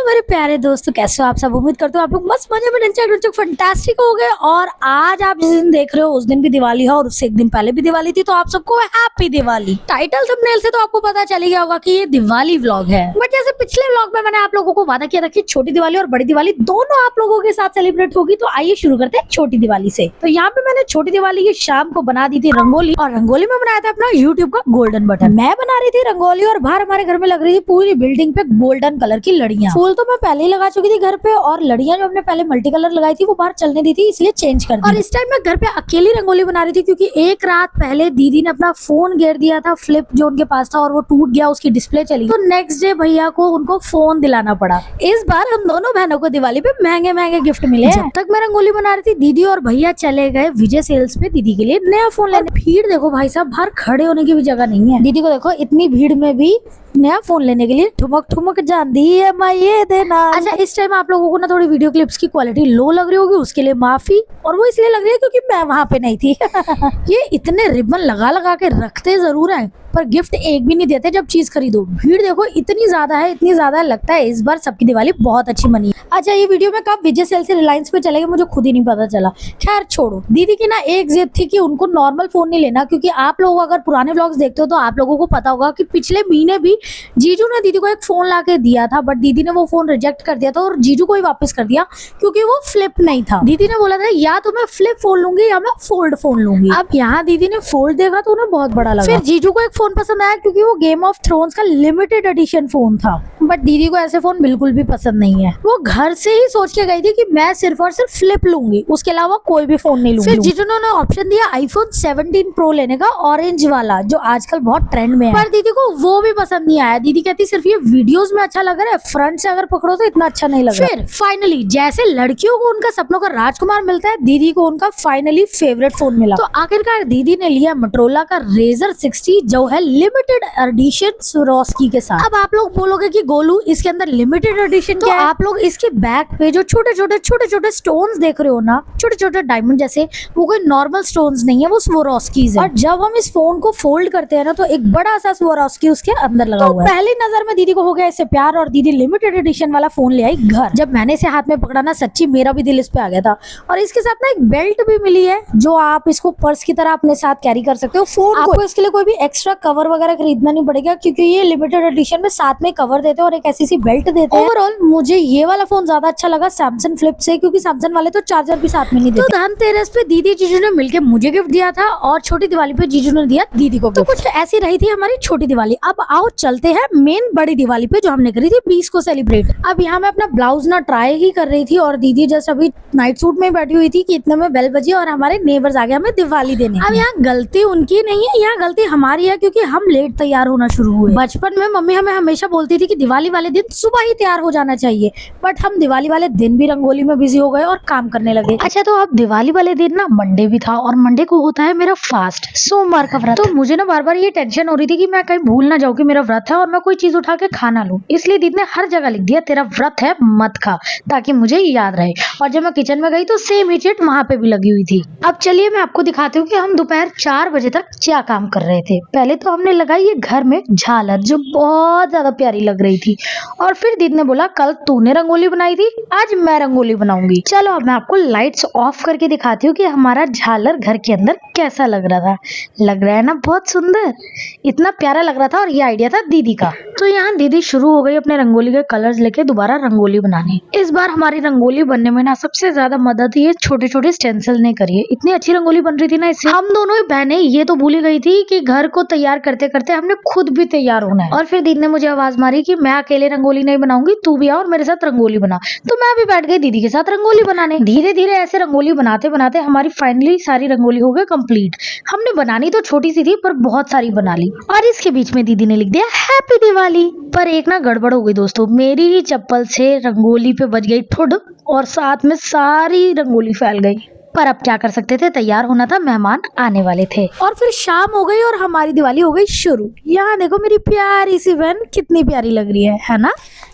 मेरे प्यारे दोस्तों, कैसे हो आप सब। उम्मीद करते हो आप लोग मस्त मजे में ढिंचक फंटास्टिक हो गए। और आज आप जिस दिन देख रहे हो उस दिन भी दिवाली है और उससे एक दिन पहले भी दिवाली थी, तो आप सबको हैप्पी दिवाली। टाइटल थंबनेल से तो आपको पता चल गया होगा कि ये दिवाली व्लॉग है। बट जैसे पिछले व्लॉग में मैंने आप लोगों को वादा किया था कि छोटी दिवाली और बड़ी दिवाली दोनों आप लोगों के साथ सेलिब्रेट होगी, तो आइए शुरू करते हैं छोटी दिवाली से। तो यहाँ पे मैंने छोटी दिवाली की शाम को बना दी थी रंगोली, और रंगोली में बनाया था अपना यूट्यूब का गोल्डन बटन। मैं बना रही थी रंगोली और बाहर हमारे घर में लग रही थी पूरी बिल्डिंग पे गोल्डन कलर की लड़ियां। फूल तो मैं पहले ही लगा चुकी थी घर पे, और लड़ियां जो हमने पहले मल्टी कलर लगाई थी वो बाहर चलने दी थी, इसलिए चेंज कर दी। और इस टाइम मैं घर पे अकेली रंगोली बना रही थी, क्योंकि एक रात पहले दीदी ने अपना फोन गिर दिया था, फ्लिप जो उनके पास था, और वो टूट गया, उसकी डिस्प्ले चली। तो नेक्स्ट डे भैया को उनको फोन दिलाना पड़ा। इस बार हम दोनों बहनों को दिवाली पे महंगे महंगे गिफ्ट मिले। जब तक मैं रंगोली बना रही थी, दीदी और भैया चले गए विजय सेल्स पे दीदी के लिए नया फोन लेने। भीड़ देखो भाई साहब, बाहर खड़े होने की भी जगह नहीं है। दीदी को देखो, इतनी भीड़ में भी नया फोन लेने के लिए ठुमक ठुमक जानती है मैं ये देना। अच्छा, इस टाइम आप लोगों को ना थोड़ी वीडियो क्लिप्स की क्वालिटी लो लग रही होगी, उसके लिए माफी। और वो इसलिए लग रही है क्योंकि मैं वहाँ पे नहीं थी। ये इतने रिबन लगा लगा के रखते जरूर है, पर गिफ्ट एक भी नहीं देते जब चीज खरीदो। भीड़ देखो इतनी ज्यादा है, इतनी ज्यादा लगता है इस बार सबकी दिवाली बहुत अच्छी मनी है। अच्छा, ये वीडियो में कब विजय सेल से रिलायंस पे चलेगा मुझे खुद ही नहीं पता चला। खैर छोड़ो। दीदी की ना एक जिद थी कि उनको नॉर्मल फोन नहीं लेना, क्योंकि आप लोग अगर पुराने व्लॉग्स देखते हो तो आप लोगों को पता होगा कि पिछले महीने भी जीजू ने दीदी को एक फोन ला के दिया था, बट दीदी ने वो फोन रिजेक्ट कर दिया था और जीजू को ही वापस कर दिया, क्योंकि वो फ्लिप नहीं था। दीदी ने बोला था या तो मैं फ्लिप फोन लूंगी या मैं फोल्ड फोन लूंगी। अब यहाँ दीदी ने फोल्ड देखा तो उन्हें बहुत बड़ा लगा। फिर जीजू को एक फोन पसंद आया, क्योंकि वो गेम ऑफ थ्रोन्स का लिमिटेड एडिशन फोन था। बट दीदी को ऐसे फोन बिल्कुल भी पसंद नहीं है। वो घर से ही सोच के गई थी कि मैं सिर्फ और सिर्फ फ्लिप लूंगी, उसके अलावा कोई भी फोन नहीं लूंगी। फिर जीजू ने ऑप्शन दिया आईफोन 17 प्रो लेने का, ऑरेंज वाला जो आजकल बहुत ट्रेंड में है। पर दीदी को वो भी पसंद नहीं आया। दीदी कहती सिर्फ ये वीडियोस में अच्छा लग रहा है, फ्रंट से अगर पकड़ो तो इतना अच्छा नहीं लग रहा। फिर फाइनली जैसे लड़कियों को उनका सपनों का राजकुमार मिलता है, दीदी को उनका फाइनली फेवरेट फोन मिला। तो आखिरकार दीदी ने लिया मोटोरोला का Razr 60, जो है लिमिटेड एडिशन Swarovski के साथ। अब आप लोग बोलोगे कि गोलू इसके अंदर लिमिटेड एडिशन क्या है? आप लोग इसके बैक पे जो छोटे छोटे स्टोन्स देख रहे हो ना, छोटे छोटे डायमंड जैसे, वो कोई नॉर्मल स्टोन्स नहीं है, वो Swarovski है। और जब हम इस फोन को फोल्ड करते हैं ना, तो एक बड़ा सा Swarovski उसके अंदर लगा हुआ है। पहली नजर में दीदी को हो गया इससे प्यार, और दीदी लिमिटेड एडिशन वाला फोन ले आई घर। जब मैंने इसे हाथ में पकड़ा ना, सच्ची मेरा भी दिल इस पे आ गया था। और इसके साथ ना एक बेल्ट भी मिली है, जो आप इसको पर्स की तरह अपने साथ कैरी कर सकते हो। फोन आपको इसके लिए कोई भी एक्स्ट्रा कवर वगैरह खरीदना नहीं पड़ेगा, क्योंकि ये लिमिटेड एडिशन में साथ में कवर देते हैं और एक ऐसी सी बेल्ट देते हैं। ओवरऑल मुझे ये वाला फोन ज्यादा अच्छा लगा सैमसंग फ्लिप से, क्योंकि सैमसंग वाले तो चार्जर भी साथ में नहीं देते। तो धनतेरस पे दीदी जीजू ने मिलके मुझे गिफ्ट दिया था, और छोटी दिवाली पे जीजू ने दिया दीदी को। तो कुछ ऐसी रही थी हमारी छोटी दिवाली। अब आओ चलते हैं मेन बड़ी दिवाली पे, जो हमने करी थी 20 को सेलिब्रेट। अब यहाँ मैं अपना ब्लाउज ना ट्राई ही कर रही थी, और दीदी जस्ट अभी नाइट सूट में बैठी हुई थी कि इतने में बेल बजी और हमारे नेबर्स आ गए हमें दिवाली देने। अब यहाँ गलती उनकी नहीं है, यहाँ गलती हमारी है, क्योंकि हम लेट तैयार होना शुरू हुए। बचपन में मम्मी हमें हमेशा बोलती थी कि दिवाली वाले दिन सुबह ही तैयार हो जाना चाहिए, बट हम दिवाली वाले दिन भी रंगोली में बिजी हो गए और काम करने लगे। अच्छा, तो अब दिवाली वाले दिन ना मंडे भी था, और मंडे को होता है मेरा फास्ट, सोमवार का व्रत। तो मुझे ना बार बार ये टेंशन हो रही थी कि मैं कहीं भूल ना जाऊँ कि मेरा व्रत है और मैं कोई चीज उठा के खा ना लूं। इसलिए दीदी ने हर जगह लिख दिया तेरा व्रत है मत खा, ताकि मुझे याद रहे। और जब मैं किचन में गई तो सेम ही चिट वहां पे भी लगी हुई थी। अब चलिए मैं आपको दिखाती हूँ कि हम दोपहर 4 बजे तक क्या काम कर रहे थे। पहले तो हमने लगाई ये घर में झालर, जो बहुत ज्यादा प्यारी लग रही थी। और फिर दीदी ने बोला कल तूने रंगोली बनाई थी, आज मैं रंगोली बनाऊंगी। चलो अब मैं आपको लाइट्स ऑफ करके दिखाती हूँ कि हमारा झालर घर के अंदर कैसा लग रहा था। लग रहा है ना बहुत सुंदर, इतना प्यारा लग रहा था। और ये आइडिया था दीदी का। तो यहाँ दीदी शुरू हो गई अपने रंगोली के कलर्स लेके दोबारा रंगोली बनाने। इस बार हमारी रंगोली बनने में ना सबसे ज्यादा मदद ये छोटे छोटे स्टेंसिल ने करी है। इतनी अच्छी रंगोली बन रही थी ना इससे। हम दोनों ही बहनें ये तो भूल गई थी कि घर को तैयार करते करते हमने खुद भी तैयार होना है। और फिर दीदी ने मुझे आवाज मारी कि मैं अकेले रंगोली नहीं बनाऊंगी, तू भी आ और मेरे साथ रंगोली बना। तो मैं भी बैठ गई दीदी के साथ रंगोली बनाने। धीरे धीरे ऐसे रंगोली बनाते बनाते हमारी फाइनली सारी रंगोली हो गई कंप्लीट। हमने बनानी तो छोटी सी थी, पर बहुत सारी बना ली। और इसके बीच में दीदी ने लिख दिया हैप्पी दिवाली। पर एक ना गड़बड़ हो गई दोस्तों, मेरी ही चप्पल से रंगोली पे बज गई ठुड, और साथ में सारी रंगोली फैल गई। पर अब क्या कर सकते थे, तैयार होना था, मेहमान आने वाले थे। और फिर शाम हो गई और हमारी दिवाली हो गई शुरू। यहाँ देखो मेरी प्यारी सी बहन कितनी प्यारी लग रही है ना।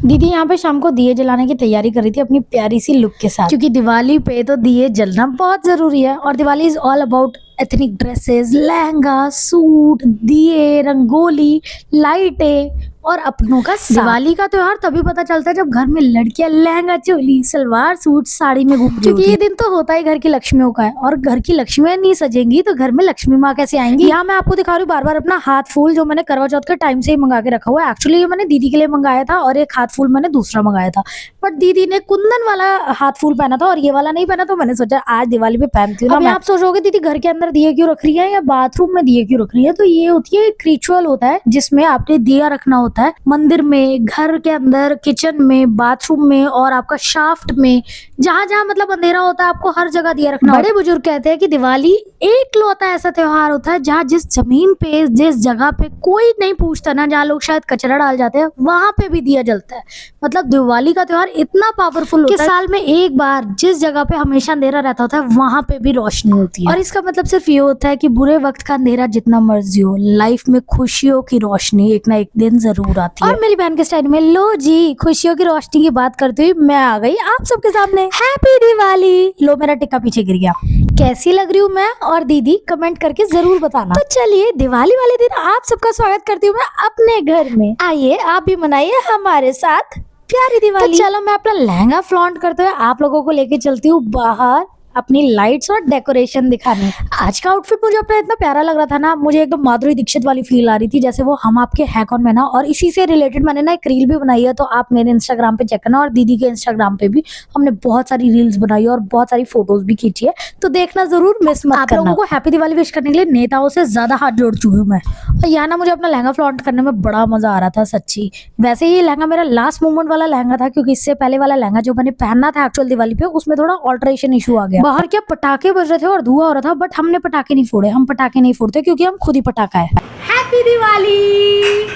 दीदी यहाँ पे शाम को दिए जलाने की तैयारी कर रही थी अपनी प्यारी सी लुक के साथ, क्योंकि दिवाली पे तो दिए जलना बहुत जरूरी है। और Diwali is all about ethnic dresses, lehenga, suit, दिए, रंगोली, लाइटें, और अपनों का साथ। दिवाली का त्योहार तभी पता चलता है जब घर में लड़कियां लहंगा चोली सलवार सूट साड़ी में घूम रही क्योंकि ये दिन तो होता ही घर की लक्ष्मियों का है, और घर की लक्ष्मियां नहीं सजेंगी तो घर में लक्ष्मी माँ कैसे आएंगी। यहाँ मैं आपको दिखा रही हूँ बार बार अपना हाथ फूल, जो मैंने करवा चौथ के टाइम से ही मंगा के रखा हुआ है। एक्चुअली ये मैंने दीदी के लिए मंगाया था और एक हाथ फूल मैंने दूसरा मंगाया था, बट दीदी ने कुंदन वाला हाथ फूल पहना था और ये वाला नहीं पहना, तो मैंने सोचा आज दिवाली पे पहनती हूँ। अब आप सोचोगे दीदी घर के अंदर दिए क्यों रख रही है या बाथरूम में दिए क्यों रख रही है, तो ये होती है एक रिचुअल होता है जिसमें आपने दिया रखना होता है मंदिर में, घर के अंदर, किचन में, बाथरूम में और आपका शाफ्ट में, जहाँ जहाँ मतलब अंधेरा होता है आपको हर जगह दिया रखना। बड़े बुजुर्ग कहते हैं कि दिवाली एक लौता ऐसा त्योहार होता है जहाँ जिस जमीन पे, जिस जगह पे कोई नहीं पूछता ना, जहाँ लोग शायद कचरा डाल जाते हैं, वहां पे भी दिया जलता है। मतलब दिवाली का त्योहार इतना पावरफुल होता है कि साल में एक बार जिस जगह पे हमेशा अंधेरा रहता होता है वहां पे भी रोशनी होती है। और इसका मतलब सिर्फ ये होता है कि बुरे वक्त का अंधेरा जितना मर्जी हो, लाइफ में खुशियों की रोशनी एक ना एक दिन जरूर आती है। और मेरी बहन के स्टाइल में लो जी खुशियों की रोशनी की बात करते हुए मैं आ गई आप सबके सामने। हैप्पी दिवाली। लो मेरा टिक्का पीछे गिर गया। कैसी लग रही हूँ मैं और दीदी कमेंट करके जरूर बताना। तो चलिए दिवाली वाले दिन आप सबका स्वागत करती हूँ मैं अपने घर में। आइए आप भी मनाइए हमारे साथ प्यारी दिवाली। तो चलो मैं अपना लहंगा फ्लॉन्ट करते हुए आप लोगों को लेके चलती हूँ बाहर अपनी लाइट्स और डेकोरेशन दिखाने। आज का आउटफिट मुझे अपना इतना प्यारा लग रहा था ना, मुझे एकदम माधुरी दीक्षित वाली फील आ रही थी, जैसे वो हम आपके है कौन में ना। और इसी से रिलेटेड मैंने ना एक रील भी बनाई है, तो आप मेरे इंस्टाग्राम पे चेक करना और दीदी के इंस्टाग्राम पे भी हमने बहुत सारी रील्स बनाई और बहुत सारी फोटोज भी खींची है, तो देखना जरूर मिस मत करना। आप लोगों को हैप्पी दिवाली विश करने के लिए नेताओं से ज्यादा हाथ जोड़ चुकी हूँ मैं। और यहाँ ना मुझे अपना लहंगा फ्लॉन्ट करने में बड़ा मजा आ रहा था सच्ची। वैसे ये लहंगा मेरा लास्ट मोमेंट वाला लहंगा था, क्योंकि इससे पहले वाला लहंगा जो मैंने पहनना था एक्चुअल दिवाली पे, उसमें थोड़ा ऑल्टरेशन इशू आ गया। बाहर क्या पटाखे बज रहे थे और धुआं हो रहा था, बट हमने पटाखे नहीं फोड़े। हम पटाखे नहीं फोड़ते क्योंकि हम खुद ही पटाखा है। हैप्पी दिवाली।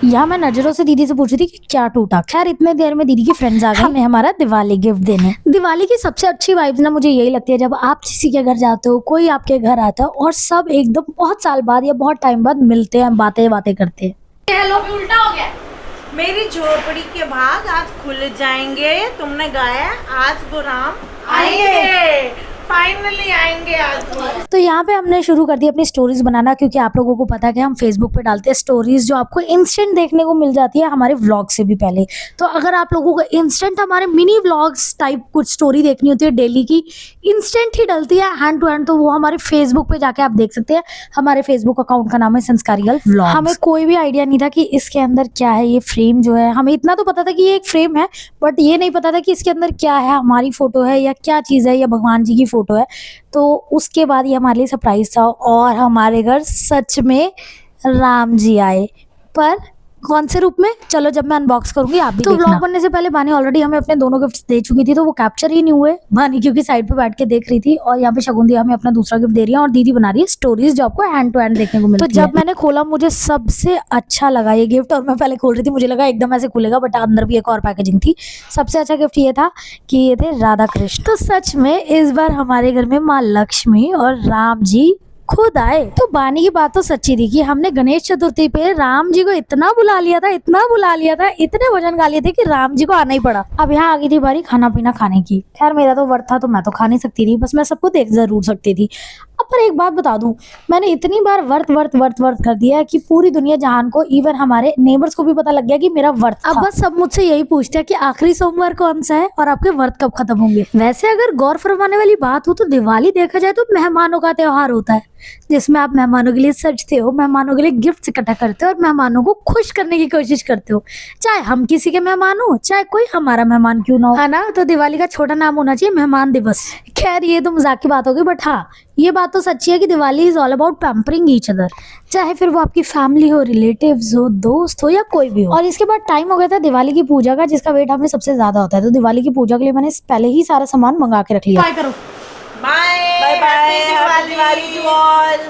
यहाँ मैं नजरों से दीदी से पूछ रही थी कि क्या टूटा। खैर इतने देर में दीदी की फ्रेंड्स आ गए हमें हमारा दिवाली गिफ्ट देने। दिवाली की सबसे अच्छी वाइब्स ना मुझे यही लगती है जब आप किसी के घर जाते हो, कोई आपके घर आता है और सब एकदम बहुत साल बाद या बहुत टाइम बाद मिलते हैं, बातें बातें करते हैं। हेलो उल्टा हो गया। मेरी झोपड़ी के भाग आज खुल जाएंगे। तुमने गाया आज बुराम आएंगे, फाइनली आएंगे आज। तो यहाँ पे हमने शुरू कर दी अपनी स्टोरीज बनाना, क्योंकि आप लोगों को पता है कि हम फेसबुक पे डालते हैं स्टोरीज जो आपको इंस्टेंट देखने को मिल जाती है हमारे व्लॉग से भी पहले। तो अगर आप लोगों को इंस्टेंट हमारे मिनी व्लॉग्स टाइप कुछ स्टोरी देखनी होती है डेली की, इंस्टेंट ही डलती है हैंड टू हैंड, तो वो हमारे फेसबुक पे जाके आप देख सकते हैं। हमारे फेसबुक अकाउंट का नाम है संस्कारी गर्ल व्लॉग्स। हमें कोई भी आइडिया नहीं था कि इसके अंदर क्या है। ये फ्रेम जो है, हमें इतना तो पता था कि ये एक फ्रेम है, बट ये नहीं पता था कि इसके अंदर क्या है, हमारी फोटो है या क्या चीज है या भगवान जी की फोटो है। तो उसके बाद ये हमारे लिए सरप्राइज था और हमारे घर सच में राम जी आए। पर कौन से रूप में, चलो जब मैं अनबॉक्स करूंगी आप भी तो व्लॉग बनने से पहले बानी ऑलरेडी हमें अपने दोनों गिफ्ट्स दे चुकी थी, तो वो कैप्चर ही नहीं हुए। बानी क्योंकि साइड पे बैठ के देख रही थी और यहाँ पे शगुन हमें अपना दूसरा गिफ्ट दे रही है और दीदी बना रही है स्टोरीज जो आपको हैंड टू हैंड देखने को मिलती है। तो जब मैंने खोला मुझे सबसे अच्छा लगा ये गिफ्ट, और मैं पहले खोल रही थी मुझे लगा एकदम ऐसे खुलेगा, बट अंदर भी एक और पैकेजिंग थी। सबसे अच्छा गिफ्ट ये था कि ये थे राधा कृष्ण। तो सच में इस बार हमारे घर में माँ लक्ष्मी और राम जी खुद आए। तो बानी की बात तो सच्ची थी कि हमने गणेश चतुर्थी पे राम जी को इतना बुला लिया था, इतना बुला लिया था, इतने वजन गा लिए थे कि राम जी को आना ही पड़ा। अब यहाँ आ गई थी बारी खाना पीना खाने की। खैर मेरा तो व्रत था तो मैं तो खा नहीं सकती थी, बस मैं सबको देख जरूर सकती थी। अब पर एक बात बता दूं, मैंने इतनी बार व्रत व्रत व्रत व्रत कर दिया कि पूरी दुनिया जहान को, इवन हमारे नेबर्स को भी पता लग गया कि मेरा व्रत था। अब बस सब मुझसे यही पूछते हैं कि आखिरी सोमवार कौन सा है और आपके व्रत कब खत्म होंगे। वैसे अगर गौर फरमाने वाली बात हो तो दिवाली देखा जाए तो मेहमानों का त्योहार होता है, जिसमें आप मेहमानों के लिए सजते हो, मेहमानों के लिए गिफ्ट इकट्ठा करते हो और मेहमानों को खुश करने की कोशिश करते हो, चाहे हम किसी के मेहमान हो चाहे कोई हमारा मेहमान क्यों ना हो, है ना। तो दिवाली का छोटा नाम होना चाहिए मेहमान दिवस। खैर ये तो मजाक की बात होगी, बट हाँ ये बात तो सच्ची है कि Diwali is all about pampering each other, चाहे फिर वो आपकी फैमिली हो, रिलेटिव्स हो, दोस्त हो या कोई भी हो। और इसके बाद टाइम हो गया था दिवाली की पूजा का, जिसका वेट हमें सबसे ज्यादा होता है। तो दिवाली की पूजा के लिए मैंने पहले ही सारा सामान मंगा के रख लिया। बाय करो, बाय बाय दिवाली ऑल।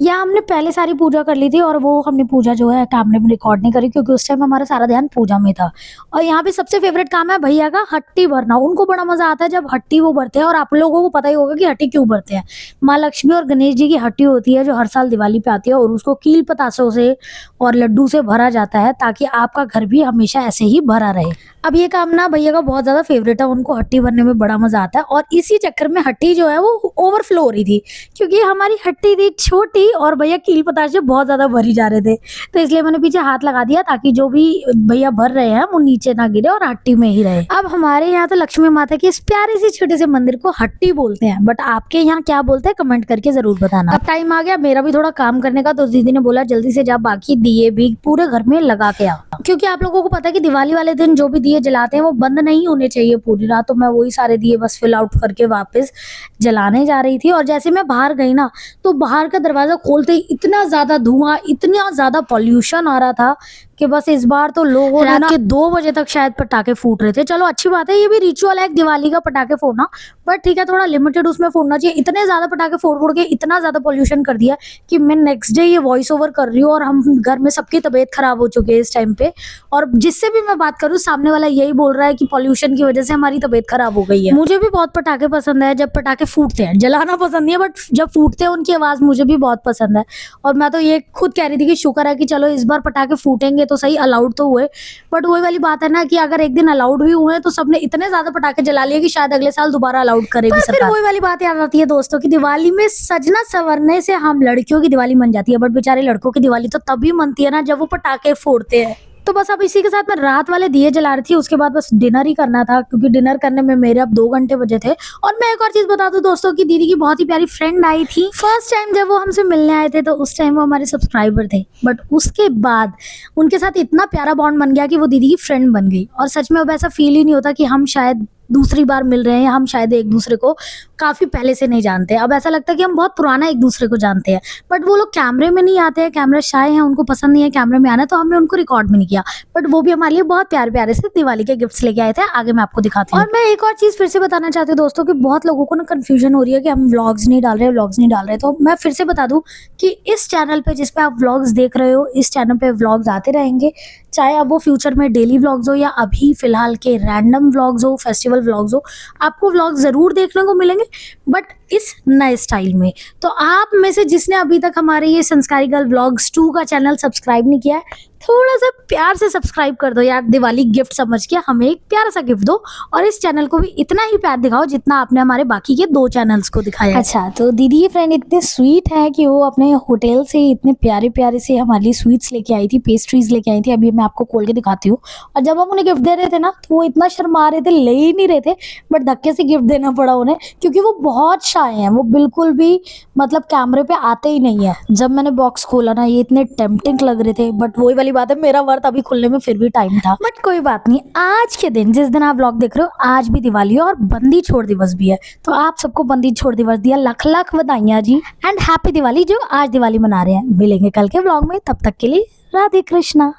या हमने पहले सारी पूजा कर ली थी और वो हमने पूजा जो है कैमरे में रिकॉर्ड नहीं करी क्योंकि उस टाइम हमारा सारा ध्यान पूजा में था। और यहाँ पे सबसे फेवरेट काम है भैया का हट्टी भरना। उनको बड़ा मजा आता है जब हट्टी वो भरते हैं, और आप लोगों को पता ही होगा कि हट्टी क्यों भरते हैं। माँ लक्ष्मी और गणेश जी की हट्टी होती है जो हर साल दिवाली पे आती है और उसको कील पतासों से और लड्डू से भरा जाता है ताकि आपका घर भी हमेशा ऐसे ही भरा रहे। अब ये काम ना भैया का बहुत ज्यादा फेवरेट है, उनको हट्टी भरने में बड़ा मजा आता है। और इसी चक्कर में हट्टी जो है वो ओवरफ्लो हो रही थी क्योंकि हमारी हट्टी थी छोटी थी और भैया कील पताल से बहुत ज्यादा भरी जा रहे थे, तो इसलिए मैंने पीछे हाथ लगा दिया ताकि जो भी भैया भर रहे हैं वो नीचे ना गिरे और हट्टी में ही रहे। अब हमारे यहाँ तो लक्ष्मी माता के इस प्यारे से छोटे से मंदिर को हट्टी बोलते हैं, बट आपके यहाँ क्या बोलते हैं कमेंट करके जरूर बताना। अब टाइम आ गया मेरा भी थोड़ा काम करने का, तो दीदी ने बोला जल्दी से जा बाकी दिए भी पूरे घर में लगा के आ, क्योंकि आप लोगों को पता है कि दिवाली वाले दिन जो भी दिए जलाते हैं वो बंद नहीं होने चाहिए पूरी रात। तो मैं वही सारे दिए बस फिल आउट करके वापस जलाने जा रही थी, और जैसे मैं बाहर गई ना तो बाहर का दरवाजा खोलते ही इतना ज्यादा धुआं, इतना ज्यादा पॉल्यूशन आ रहा था कि बस इस बार तो लोगों ने ना 2 बजे तक शायद पटाखे फूट रहे थे। चलो अच्छी बात है, ये भी रिचुअल है एक दिवाली का पटाखे फोड़ना, बट ठीक है थोड़ा लिमिटेड उसमें फोड़ना चाहिए। इतने ज्यादा पटाखे फोड़ के इतना ज्यादा पॉल्यूशन कर दिया कि मैं नेक्स्ट डे ये वॉइस ओवर कर रही हूँ और हम घर में सबकी तबीयत खराब हो चुकी है इस टाइम पे, और जिससे भी मैं बात करूँ सामने वाला यही बोल रहा है कि पॉल्यूशन की वजह से हमारी तबीयत खराब हो गई है। मुझे भी बहुत पटाखे पसंद है जब पटाखे फूटते हैं, जलाना पसंद नहीं है बट जब फूटते हैं उनकी आवाज मुझे भी बहुत पसंद है। और मैं तो ये खुद कह रही थी कि शुक्र है कि चलो इस बार पटाखे फूटेंगे तो सही, अलाउड तो हुए, बट वही वाली बात है ना कि अगर एक दिन अलाउड भी हुए तो सबने इतने ज्यादा पटाखे जला लिए कि शायद अगले साल दोबारा अलाउड करेगी सरकार। फिर वही वाली बात याद आती है दोस्तों की दिवाली में सजना संवरने से हम लड़कियों की दिवाली मन जाती है, बट बेचारे लड़कों की दिवाली तो तभी मनती है ना जब वो पटाखे फोड़ते हैं। तो बस अब इसी के साथ मैं रात वाले दिए जला रही थी, उसके बाद बस डिनर ही करना था क्योंकि डिनर करने में मेरे अब 2 घंटे बजे थे। और मैं एक और चीज बता दूं दोस्तों की दीदी की बहुत ही प्यारी फ्रेंड आई थी। फर्स्ट टाइम जब वो हमसे मिलने आए थे तो उस टाइम वो हमारे सब्सक्राइबर थे, बट उसके बाद उनके साथ इतना प्यारा बॉन्ड बन गया कि वो दीदी की फ्रेंड बन गई। और सच में अब ऐसा फील ही नहीं होता कि हम शायद दूसरी बार मिल रहे हैं या हम शायद एक दूसरे को काफी पहले से नहीं जानते। अब ऐसा लगता है कि हम बहुत पुराना एक दूसरे को जानते हैं। बट वो लोग कैमरे में नहीं आते हैं, कैमरा शाय हैं, उनको पसंद नहीं है कैमरे में आना, तो हमने उनको रिकॉर्ड भी नहीं किया। बट वो भी हमारे लिए बहुत प्यारे प्यारे से दिवाली के गिफ्ट्स लेके आए थे, आगे मैं आपको दिखाती हूँ। और मैं एक और चीज फिर से बताना चाहती हूँ दोस्तों कि बहुत लोगों को ना कंफ्यूजन हो रही है कि हम व्लॉग्स नहीं डाल रहे, व्लॉग्स नहीं डाल रहे। तो मैं फिर से बता दूं कि इस चैनल पे जिस पे आप व्लॉग्स देख रहे हो, इस चैनल पे व्लॉग्स आते रहेंगे, चाहे अब वो फ्यूचर में डेली व्लॉग्स हो या अभी फिलहाल के रैंडम व्लॉग्स हो, फेस्टिवल व्लॉग्स हो, आपको व्लॉग जरूर देखने को मिलेंगे बट इस नए स्टाइल में। तो आप में से जिसने अभी तक हमारे ये संस्कारी गर्ल व्लॉग्स 2 का चैनल सब्सक्राइब नहीं किया है, थोड़ा सा प्यार से सब्सक्राइब कर दो यार, दिवाली गिफ्ट समझ के हमें एक प्यारा सा गिफ्ट दो, और इस चैनल को भी इतना ही प्यार दिखाओ जितना आपने हमारे बाकी के 2 चैनल्स को दिखाया। अच्छा, तो दीदी की फ्रेंड इतने स्वीट है कि वो अपने होटल से इतने प्यारे प्यारे से हमारे लिए स्वीट्स लेके आई थी, पेस्ट्रीज लेके आई थी। अभी मैं आपको खोल के दिखाती हूँ। और जब हम उन्हें गिफ्ट दे रहे थे ना तो वो इतना शर्मा रहे थे, ले ही नहीं रहे थे, बट धक्के से गिफ्ट देना पड़ा उन्हें क्योंकि वो बहुत शाय हैं। वो बिल्कुल भी मतलब कैमरे पे आते ही नहीं है। जब मैंने बॉक्स खोला ना ये इतने टेम्पटिंग लग रहे थे, बट वही वाली बात है मेरा वर्थ अभी खुलने में फिर भी टाइम था। बट कोई बात नहीं, आज के दिन जिस दिन आप व्लॉग देख रहे हो आज भी दिवाली है और बंदी छोड़ दिवस भी है। तो आप सबको बंदी छोड़ दिवस दिया लाख लाख बधाइयां जी, एंड हैप्पी दिवाली जो आज दिवाली मना रहे हैं। मिलेंगे कल के व्लॉग में, तब तक के लिए राधे कृष्णा।